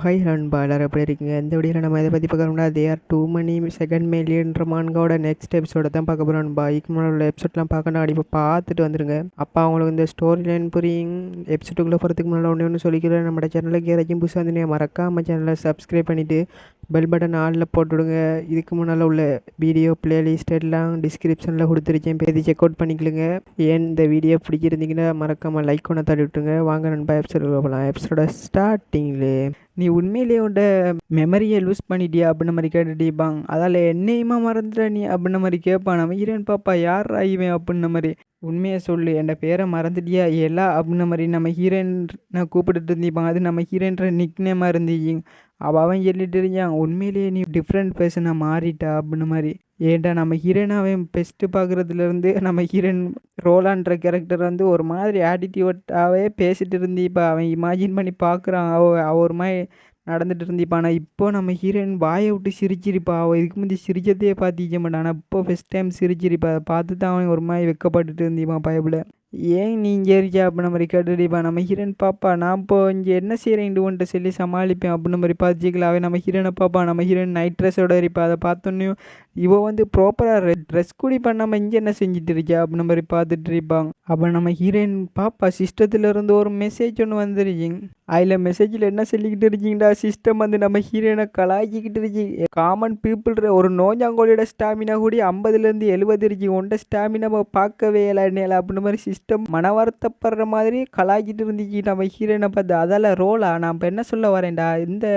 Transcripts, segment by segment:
Hi நண்பா, எல்லாரும் எப்படி இருக்கீங்க? இந்த வீடியோவில் நம்ம இதை பற்றி பார்க்கணும்னா தேர் டூ மணி செகண்ட் மேலியன்ற மான்காவோட நெக்ஸ்ட் எபிசோட தான் பார்க்க போகிறோம் நண்பா. இதுக்கு முன்னாடி உள்ள எபிசோட்லாம் பார்க்கணும், அடிப்பா பார்த்துட்டு வந்துருங்க. அப்போ அவங்களுக்கு இந்த ஸ்டோரி லைன் புரியும். எபிசோட்டுக்குள்ளே போகிறதுக்கு முன்னாடி ஒன்று சொல்லிக்கிறேன், நம்ம சேனலுக்கு யாராச்சும் புதுசாக வந்து மறக்காம சேனலை சப்ஸ்கிரைப் பண்ணிவிட்டு பெல் பட்டன் ஆளில் போட்டுவிடுங்க. இதுக்கு முன்னால் உள்ள வீடியோ பிளேலிஸ்ட் எல்லாம் டிஸ்கிரிப்ஷனில் கொடுத்துருக்கேன், பேசி செக் அவுட் பண்ணிக்கலுங்க. ஏன் இந்த வீடியோ பிடிச்சிருந்தீங்கன்னா மறக்காமல் லைக் ஒன்று தள்ளி விட்டுருங்க. வாங்க நண்பா, எபிசோடு போகலாம். எபிசோட ஸ்டார்டிங்லே நீ உண்மையிலேயே உன்ட மெமரியை லூஸ் பண்ணிட்டியா அப்படின்ன மாதிரி கேட்டுட்டிப்பாங்க. அதால் என்னையுமா மறந்துட்ட நீ அப்படின்ன மாதிரி கேட்பான். நம்ம ஹீரோயின் பாப்பா யார் ஆகிவேன் அப்படின்ன மாதிரி, உண்மையை சொல்லு என் பேரை மறந்துட்டியா எல்லா அப்படின்ன மாதிரி நம்ம ஹீரோயின் கூப்பிட்டுட்டு இருந்திப்பாங்க. அது நம்ம ஹீரோயின்ற நிக் நேமாக இருந்துச்சு. அவன் சொல்லிட்டு இருந்தான், உண்மையிலேயே நீ டிஃப்ரெண்ட் பர்சனாக மாறிட்டா அப்படின்ன மாதிரி. ஏன்டா நம்ம ஹீரோயின் அவன் பெஸ்ட்டு பார்க்குறதுலேருந்து நம்ம ஹீரோயின் ரோலான்ற கேரக்டர் வந்து ஒரு மாதிரி ஆட்டிடியூட்டாகவே பேசிட்டு இருந்திப்பா. அவன் இமேஜின் பண்ணி பார்க்குறான், அவ ஒரு மாதிரி நடந்துட்டு இருந்திப்பா. ஆனால் இப்போ நம்ம ஹீரோயின் வாயை விட்டு சிரிச்சிருப்பா. அவள் இதுக்கு முந்தைய சிரிச்சதையே பார்த்திக்க மாட்டான், ஆனால் இப்போ ஃபஸ்ட் டைம் சிரிச்சிருப்பா. அதை பார்த்து தான் அவன் ஒரு மாதிரி வெக்கப்பட்டுட்டு இருந்திப்பான் பயவில். ஏன் நீ இங்கே இருக்கியா அப்படின்ன மாதிரி கேட்டுடிப்பா. நம்ம ஹீரோயின் பாப்பா நான் இப்போ இங்கே என்ன செய்கிறேன் உன்ட்ட சொல்லி சமாளிப்பேன் அப்படின்ன மாதிரி பார்த்துக்கலாம். அவன் நம்ம ஹீரோனை பாப்பா. நம்ம ஹீரோயின் நைட் ட்ரெஸ்ஸோட இருப்பா. அதை பார்த்தோன்னையும் இவ வந்து ப்ராப்பராக ட்ரெஸ் கூடி பண்ணாமல் இங்கே என்ன செஞ்சுட்டு இருக்கியா அப்படின்ன மாதிரி பார்த்துட்டு இருப்பாங்க. அப்போ நம்ம ஹீரோயின் பாப்பா சிஸ்டத்துலேருந்து ஒரு மெசேஜ் ஒன்று வந்துருச்சிங்க. அதில் மெசேஜில் என்ன சொல்லிக்கிட்டு இருக்கீங்கடா, சிஸ்டம் வந்து நம்ம ஹீரோயினை கலாய்ச்சிக்கிட்டு இருக்கி. காமன் பீப்புள் ஒரு நோஞ்சாங்கோலியோட ஸ்டாமினா கூடி 50லேருந்து 70 இருக்கு. உன்ட ஸ்டாமினாவை பார்க்கவே இல்லை அப்படின்ற மாதிரி சிஸ்டம் மன வருத்தப்படுற மாதிரி கலாய்ச்சிட்டு இருந்துச்சு நம்ம ஹீரோயினை பார்த்து. அதால் ரோலா நான் இப்போ என்ன சொல்ல வரேன்டா, இந்த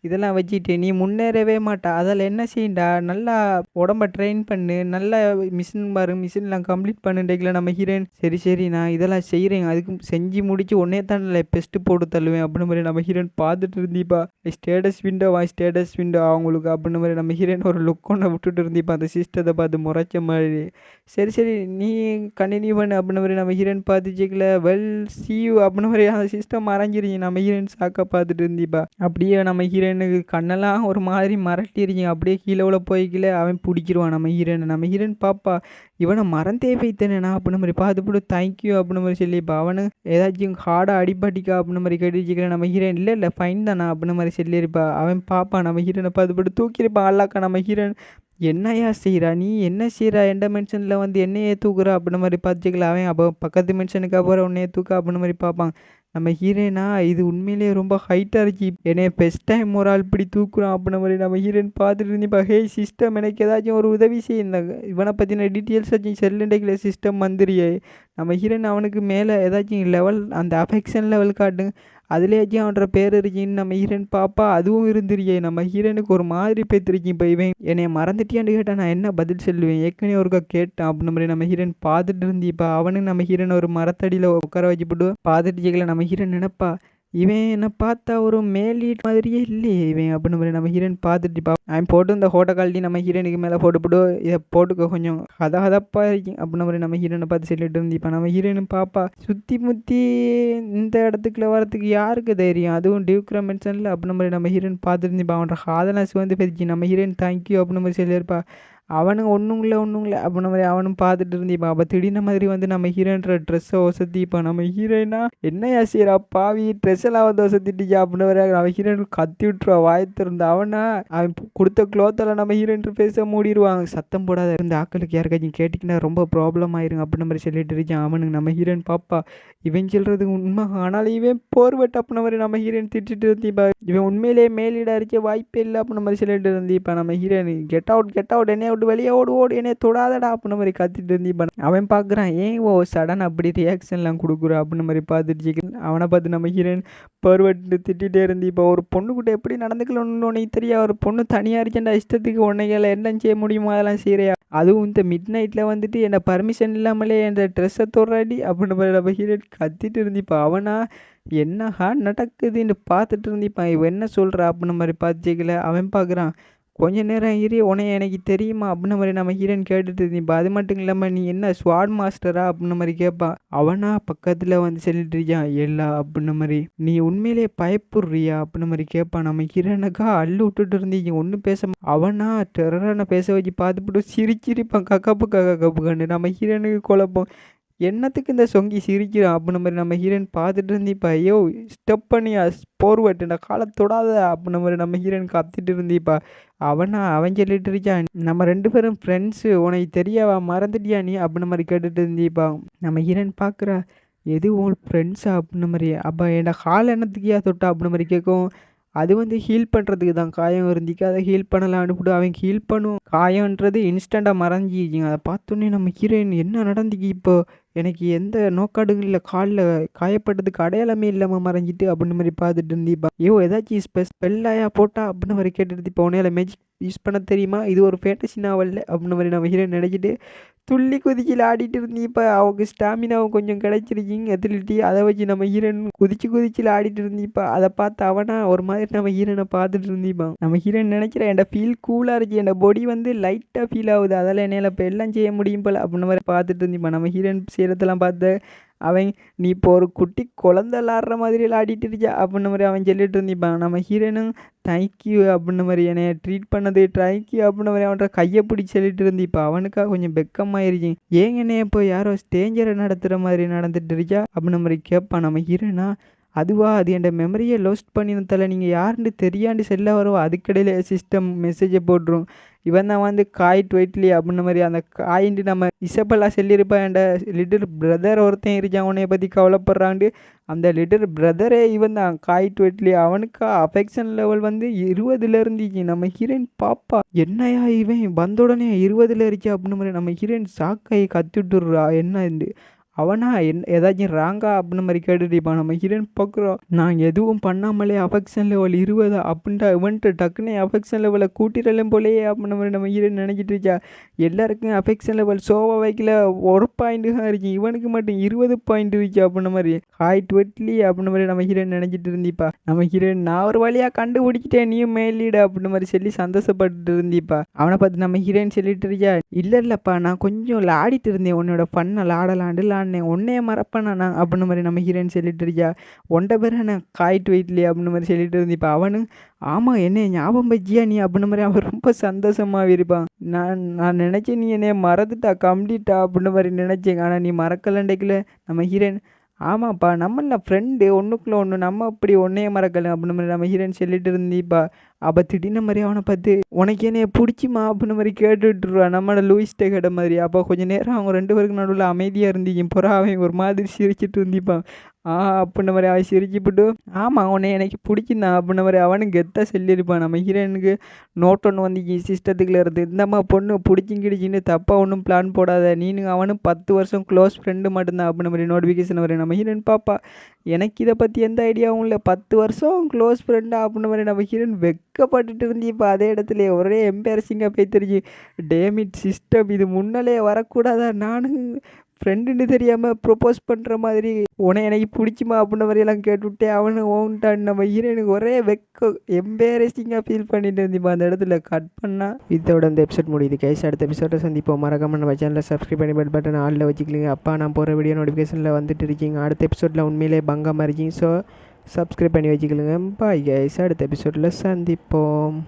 இதெல்லாம் வச்சுட்டு நீ முன்னேறவே மாட்டா. அதில் என்ன செய்யண்டா, நல்லா உடம்ப ட்ரெயின் பண்ணு, நல்லா மிஷின்லாம் கம்ப்ளீட் பண்ணுறீங்களா நம்ம ஹீரோயின். சரி சரி நான் இதெல்லாம் செய்கிறேன், அதுக்கு செஞ்சு முடிச்சு உடனே தான் இல்லை பெஸ்ட்டு போட்டு தள்ளுவேன் அப்படின்னு மாதிரி நம்ம ஹீரோயின் பார்த்துட்டு இருந்திப்பா. ஸ்டேட்டஸ் விண்டோ அவங்களுக்கு அப்படின்னு மாதிரி நம்ம ஹீரோயின் ஒரு லுக் ஒன்று விட்டுட்டு இருந்திப்பா அந்த சிஸ்டத்தை பார்த்து முறைச்ச மாதிரி. சரி சரி நீ கண்டினியூ பண்ணு அப்படின்னு மாதிரி நம்ம ஹீரோயின் பார்த்துச்சிக்கல. வெல் சி யூ அப்படின்னு மாதிரி அந்த சிஸ்டம் மறைஞ்சிருச்சு. நம்ம ஹீரோயின் சாக்கா பார்த்துட்டு இருந்திப்பா. அப்படியே நம்ம ஹீரோயினுக்கு கண்ணெல்லாம் ஒரு மாதிரி மரட்டிருச்சு. அப்படியே கீழே உள்ள போய்க்கல அவன் பிடிச்சிருவான் நம்ம ஹீரோயினை. நம்ம ஹீரோயின் பாப்பா இவனை மறந்தே வைத்தேனா அப்படின்னு மாதிரி பார்த்துப்பட்டு தேங்க்யூ அப்படின்னு மாதிரி சொல்லிப்பா. அவனு ஏதாச்சும் ஹார்டாக அடிப்பாட்டிக்கா அப்படின்னு மாதிரி கேட்டுச்சிக்கிறேன். நம்ம ஹீரோயின் இல்லை ஃபைன் தானா அப்படின்னு மாதிரி சொல்லியிருப்பா. அவன் பாப்பா நம்ம ஹீரோயினை பார்த்துப்பட்டு தூக்கியிருப்பான் அல்லாக்கா. நம்ம ஹீரோயின் என்னையா செய்கிறா நீ, என்ன செய்கிறா, எந்த மென்ஷனில் வந்து என்னையே தூக்குறா அப்படின்ன மாதிரி பார்த்துக்கலாம். அவன் அப்போ பக்கத்து மென்ஷனுக்கு அப்புறம் உன்னையே தூக்க அப்படின்ன மாதிரி பார்ப்பான். நம்ம ஹீரோயினா இது உண்மையிலேயே ரொம்ப ஹைட்டாக இருக்கு, என்னைய பெஸ்ட் டைம் ஒரு ஆள் இப்படி தூக்குறான் அப்படின்ன மாதிரி நம்ம ஹீரோயின் பார்த்துட்டு இருந்திப்பா. ஹே சிஸ்டம் எனக்கு ஏதாச்சும் ஒரு உதவி செய்ய, இந்த இவனை பற்றின டீட்டெயில்ஸ் வச்சு செல்லுண்டைக்கில் சிஸ்டம் வந்துரியே. நம்ம ஹீரோயின் அவனுக்கு மேலே ஏதாச்சும் லெவல் அந்த அஃபெக்ஷன் லெவல் காட்டுங்க, அதுலேயாச்சும் அவன்ற பேர் இருக்கின்னு நம்ம ஹீரோயின் பாப்பா. அதுவும் இருந்துருக்கே. நம்ம ஹீரோயினுக்கு ஒரு மாதிரி பேத்துருக்கேன். இப்போ இவன் என்னைய மறந்துட்டியான்னு கேட்டால் நான் என்ன பதில் சொல்லுவேன், ஏற்கனவே ஒருக்கா கேட்டான் அப்படின்ன மாதிரி நம்ம ஹீரோயின் பார்த்துட்டு இருந்திப்பா. அவனு நம்ம ஹீரோயின் ஒரு மரத்தடியில் உட்கார வச்சுப்பட்டு பார்த்துட்டு ஜெயிக்கல. நம்ம ஹீரோயின் நினைப்பா, இவன் என்னை பார்த்தா ஒரு மேலீட் மாதிரியே இல்லையே இவன் அப்படின்னு மாதிரி நம்ம ஹீரோயின் பார்த்துட்டு அவன் போட்டு இந்த ஹோட்டல் குவாலிட்டி நம்ம ஹீரோயினுக்கு மேலே போட்டுப்பட்டு இதை போட்டுக்க கொஞ்சம் ஹதப்பா இருக்கு அப்படின்ன மாதிரி நம்ம ஹீரோயினை பார்த்து சொல்லிட்டு இருந்திப்பா. நம்ம ஹீரோயின் பாப்பா சுற்றி முற்றி இந்த இடத்துக்குள்ள வரத்துக்கு யாருக்கு தைரியம், அதுவும் டியூக்ரா மென்ஷனில் அப்படின்ன மாதிரி நம்ம ஹீரோயின் பார்த்துருந்திப்பா. அவனோட ஹாதெல்லாம் சிவந்து பெருச்சு. நம்ம ஹீரோயின் தேங்க்யூ அப்படின்ன மாதிரி சொல்லியிருப்பா. அவனுங்க ஒன்றுங்களே அப்படின்ன மாதிரி அவனும் பார்த்துட்டு இருந்திப்பா. அப்போ திடீர்னு மாதிரி வந்து நம்ம ஹீரோயின்ற ட்ரெஸ்ஸை ஒசத்திப்பா. நம்ம ஹீரோயினா என்னையா செய்கிறா பாவி, ட்ரெஸ் எல்லாம் வந்து ஒசத்திட்டிச்சா அப்படின்னு வர நம்ம ஹீரோயின் கத்தி விட்டுருவா வாயத்திருந்த. அவன் கொடுத்த க்ளோத்தெல்லாம் நம்ம ஹீரோயின் ஃபேஸை மூடிடுவாங்க. சத்தம் போடாத இருந்த ஆக்களுக்கு யாருக்காச்சும் கேட்டிங்கன்னா ரொம்ப ப்ராப்ளம் ஆயிருங்க அப்படின்ன மாதிரி சொல்லிட்டு இருக்கான் அவனுக்கு. நம்ம ஹீரோயின் பாப்பா இவன் சொல்கிறது உண்மை, ஆனாலும் இவன் போர்வெட் அப்படின்ன மாதிரி நம்ம ஹீரோயின் திட்டிட்டு இருந்திப்பா. இவன் உண்மையிலேயே மேலீடாக இருக்க வாய்ப்பே இல்லை அப்படின்ன மாதிரி சொல்லிட்டு இருந்திப்பா. நம்ம ஹீரோயின் கெட் அவுட் என்னைய விட்டு வெளியே ஓடு என்னைய தொடாதடா அப்படின்ன மாதிரி கத்திட்டு இருந்திப்பா. அவன் பார்க்குறான், ஏன் சடன் அப்படி ரியாக்ஷன்லாம் கொடுக்குறா அப்படின்ன மாதிரி பார்த்துட்டு அவனை பார்த்து நம்ம ஹீரோயின் பருவட்டு திட்டிகிட்டே இருந்திப்பா. ஒரு பொண்ணுக்கிட்ட எப்படி நடந்துக்கலன்னு உனக்கு தெரியா, ஒரு பொண்ணு தனியாக இருக்கேன்டா இஷ்டத்துக்கு உன்னைகளை என்ன செய்ய முடியுமோ அதெல்லாம் செய்கிறியா, அதுவும் இந்த மிட் நைட்டில் வந்துட்டு என்னை பர்மிஷன் இல்லாமலே என் ட்ரெஸ்ஸை தொடுறாடி அப்படின்னு மாதிரி நம்ம ஹீரோயின் கத்திட்டு இருந்திப்பா. அவனா என்னஹா நடக்குதுன்னு பார்த்துட்டு இருந்திப்பான். இவன் என்ன சொல்கிறா அப்படின்ன மாதிரி பார்த்துக்கல. அவன் பார்க்குறான், கொஞ்ச நேரம் இரு உனைய எனக்கு தெரியுமா அப்படின்ன மாதிரி நம்ம ஹீரோயின் கேட்டுட்டு இருந்திப்பா. அது மட்டும் இல்லாமல் நீ என்ன ஸ்வாட் மாஸ்டரா அப்படின்ன மாதிரி கேட்பான். அவனா பக்கத்தில் வந்து சொல்லிட்டு இருக்கான் எல்லா அப்படின்ன மாதிரி. நீ உண்மையிலேயே பயப்படுறியா அப்படின்ன மாதிரி கேட்பான். நம்ம ஹீரோனுக்கா அள்ளு விட்டுட்டு இருந்தீங்க ஒன்றும் பேச. அவனா டெரரான பேச வச்சு பார்த்துப்பட்டு சிரிப்பான் கக்கப்பு கண்டு. நம்ம ஹீரோனுக்கு குழப்பம், என்னத்துக்கு இந்த சொங்கி சிரிக்கிறான் அப்படின்னு மாதிரி நம்ம ஹீரோயின் பார்த்துட்டு இருந்தீப்பா. ஐயோ ஸ்டெப் பண்ணியா போர்வட்டு நான் காலை தொடாத அப்படின்னு மாதிரி நம்ம ஹீரோயின் கத்திட்டு இருந்தீப்பா. அவன் சொல்லிட்டு இருக்கான், நம்ம 2 பேரும் ஃப்ரெண்ட்ஸு, உனக்கு தெரியாவா, மறந்துட்டியா நீ அப்படின்னு மாதிரி கேட்டுட்டு இருந்தீப்பா. நம்ம ஹீரோயின் பார்க்குறா, எது உன் ஃப்ரெண்ட்ஸா அப்படின்ன மாதிரி. அப்போ என்னோட கால் என்னத்துக்கியா தொட்டா அப்படின்ன மாதிரி கேட்கும். அது வந்து ஹீல் பண்ணுறதுக்கு தான், காயம் இருந்துக்கு அதை ஹீல் பண்ணலான்னு கூட அவன் ஹீல் பண்ணும். காயம்ன்றது இன்ஸ்டண்ட்டாக மறைஞ்சிக்கிங்க. அதை பார்த்தோன்னே நம்ம ஹீரோயின் என்ன நடந்துக்கு இப்போ, எனக்கு எந்த நோக்காடுகளும் இல்லை, காலில் காயப்பட்டதுக்கு அடையாளமே இல்லாமல் மறைஞ்சிட்டு அப்படின்னு மாதிரி பார்த்துட்டு இருந்தீப்பா. ஐயோ ஏதாச்சும் ஸ்பெல்லாயா போட்டா அப்படின்னு மாதிரி கேட்டுட்டு இப்போ உன்னையில மேஜிக் யூஸ் பண்ண தெரியுமா, இது ஒரு ஃபேண்டசி நாவல்ல அப்படின்னு மாதிரி நம்ம ஹீரோயின் நினைச்சிட்டு துள்ளி குதிச்சில் ஆடிட்டு இருந்தீப்பா. அவங்க ஸ்டாமினாவும் கொஞ்சம் கிடைச்சிருக்கீங்க எதிலிட்டி, அதை வச்சு நம்ம ஹீரோயின் குதிச்சில் ஆடிட்டு இருந்தீப்பா. அதை பார்த்து அவனா ஒரு மாதிரி நம்ம ஹீரோனை பார்த்துட்டு இருந்தீப்பான். நம்ம ஹீரோயின் நினைக்கிறேன் என் ஃபீல் கூலாக இருக்கு, என் பாடி வந்து லைட்டாக ஃபீல் ஆகுது, அதெல்லாம் என்னால் இப்போ எல்லாம் செய்ய முடியும் போல அப்படின்ன மாதிரி பார்த்துட்டு இருந்தீப்பா. நம்ம ஹீரோயின் செய்கிறதெல்லாம் பார்த்து அவன், நீ இப்போ ஒரு குட்டி குழந்தை விளாடுற மாதிரி விளாடிட்டு இருக்கியா அப்படின்ன மாதிரி அவன் சொல்லிட்டு இருந்திப்பான். நம்ம ஹீரோனும் தேங்க்யூ அப்படின்ன மாதிரி என்னை ட்ரீட் பண்ணது தேங்க்யூ அப்படின்ன மாதிரி அவன்கிட்ட கையை பிடிச்சி சொல்லிட்டு இருந்திப்பா. அவனுக்காக கொஞ்சம் வெக்கமாயிருச்சு. ஏங்க என்னைய இப்போ யாரோ ஸ்டேஞ்சரை நடத்துகிற மாதிரி நடந்துட்டு இருக்கியா அப்படின்ன மாதிரி கேட்பான் நம்ம ஹீரோனா. அதுவா, அது என் மெமரியை லோஸ்ட் பண்ணினதால நீங்கள் யாருன்னு தெரியாண்டு செல்ல வரவோ அதுக்கடையில் சிஸ்டம் மெசேஜை போட்டுரும். இவன் தான் வந்து காய் ட்வைட்லி அப்படின்ன மாதிரி அந்த காயின்ட்டு நம்ம இசப்பெல்லாம் சொல்லியிருப்பான். என் லிட்டில் பிரதர் ஒருத்தன் இருக்கான் உன்னைய பற்றி கவலைப்படுறான்ட்டு. அந்த லிட்டில் பிரதரே இவன் தான் காய் ட்வைட்லி. அவனுக்கு அஃபெக்ஷன் லெவல் வந்து 20ல் இருந்துச்சு. நம்ம ஹீரோயின் பாப்பா, என்னையா இவன் வந்த உடனே 20ல் இருக்கா அப்படின்ன மாதிரி நம்ம ஹீரோயின் ஷாக்காகி கத்திட்டுறா. என்ன இது அவனா ஏதாச்சும் ராங்கா அப்படின்ன மாதிரி கேட்டுட்டிப்பான். நம்ம ஹீரோயின் பார்க்குறோம், நான் எதுவும் பண்ணாமலே அஃபெக்ஷன் லெவல் 20 அப்படின்ட்டா இவன்ட்டு டக்குனே அஃபெக்ஷன் லெவலை கூட்டிடலாம் போலேயே அப்படின்ன மாதிரி நம்ம ஹீரோயின் நினைக்கிட்டு இருக்கா. எல்லாருக்கும் அஃபெக்ஷன் லெவல் சோவா வைக்கல 1 பாயிண்ட்டு தான் இருக்கு, இவனுக்கு மட்டும் 20 பாயிண்ட் இருக்கு அப்படின்ன மாதிரி ஹாய் ட்வெட்லி அப்படின்ன மாதிரி நம்ம ஹீரோயின் நினைச்சிட்டு இருந்தீப்பா. நம்ம ஹீரோயின், நான் ஒரு வழியாக கண்டுபிடிச்சிட்டேன், நீயும் மேலீடு அப்படின்ன மாதிரி சொல்லி சந்தோஷப்பட்டு இருந்தீப்பா. அவனை பார்த்து நம்ம ஹீரோயின் சொல்லிட்டு இருக்கா, இல்லைப்பா நான் கொஞ்சம் விளாடிட்டு இருந்தேன், உன்னோட ஃபன்னை லாடலாண்டு உன்னைய மறப்பேனா நான் அப்படின்ன மாதிரி நம்ம ஹீரோயின் சொல்லிட்டு இருக்கியா. ஒன்றை பேர் என்ன காய்ட்டு வெயிட்லி அப்படின்ன மாதிரி சொல்லிட்டு இருந்திப்பா. அவனு ஆமாம் என்ன ஞாபகம் வச்சியா நீ அப்படின்ன மாதிரி அவன் ரொம்ப சந்தோஷமாக இருப்பான். நான் நினச்சேன் நீ என்னைய மறந்துட்டா கம்ப்ளீட்டா அப்படின்ன மாதிரி நினச்சேன், ஆனால் நீ மறக்கலண்டைக்குள்ள. நம்ம ஹீரோயின், ஆமாப்பா நம்மள ஃப்ரெண்டு ஒன்றுக்குள்ள ஒன்று, நம்ம அப்படி ஒன்றைய மறக்கல அப்படின்ன மாதிரி நம்ம ஹீரோயின் சொல்லிட்டு இருந்தீப்பா. அப்போ திடீர்னு மாதிரி அவனை பார்த்து, உனக்கு என்னைய பிடிச்சிமா அப்படின்ன மாதிரி கேட்டுட்ருவா நம்மளோட லூயிஸ்டே கேட்ட மாதிரி. அப்போ கொஞ்சம் நேரம் அவங்க 2 பேருக்கு நடுவில் அமைதியாக இருந்தீங்க. புறா அவன் ஒரு மாதிரி சிரிச்சிட்டு இருந்திப்பான். அப்படின்ன மாதிரி அவன் சிரிச்சுப்பிட்டு, ஆமாம் உன்னை எனக்கு பிடிக்குந்தான் அப்படின்ன மாதிரி அவனும் கெத்தாக சொல்லியிருப்பான். நம்ம ஹீரோயினுக்கு நோட் ஒன்று வந்து சிஸ்டத்துக்குள்ள இருந்து, இந்தம்மா பொண்ணு பிடிச்சிங்கிடிச்சின்னு தப்பாக ஒன்றும் பிளான் போடாத, நீனு அவனும் 10 வருஷம் க்ளோஸ் ஃப்ரெண்டு மட்டும்தான் அப்படின்ன மாதிரி நோட்டிஃபிகேஷன் வரும். நம்ம ஹீரோயின் பாப்பா, எனக்கு இதை பற்றி எந்த ஐடியாவும் இல்லை, 10 வருஷம் க்ளோஸ் ஃப்ரெண்டா அப்படின்ன மாதிரி நம்ம ஹீரோயின் வெக்கப்பட்டுட்டு இருந்தீப்பா. அதே இடத்துல ஒரே எம்பாரசிங்காக போய்த்துருச்சு. டேமிட் சிஸ்டம், இது முன்னாலே வரக்கூடாதா, நானும் ஃப்ரெண்டுன்னு தெரியாமல் ப்ரொப்போஸ் பண்ணுற மாதிரி உன்னை எனக்கு பிடிக்குமா அப்படின்ன மாதிரியெல்லாம் கேட்டுவிட்டேன். அவனு ஓன்ட்டான். நம்ம ஹீரோனுக்கு ஒரே எம்பேரசிங்காக ஃபீல் பண்ணிட்டு இருந்திப்பா. அந்த இடத்துல கட் பண்ணால் இதோட இந்த எபிசோட் முடியுது கைஸ். அடுத்த எபிசோட சந்திப்போம். மறக்காம நம்ம சேனலில் சப்ஸ்கிரைப் பண்ணி பெல் பட்டன் ஆளில் வச்சுக்கலிங்க. அப்பா நான் போகிற வீடியோ நோட்டிஃபிகேஷனில் வந்துட்டு இருக்கீங்க. அடுத்த எபிசோடில் உண்மையிலே பங்கமாக இருக்கீங்க. ஸோ சப்ஸ்கிரைப் பண்ணி வச்சுக்கலுங்க. பாய் கைஸ், அடுத்த எபிசோடில் சந்திப்போம்.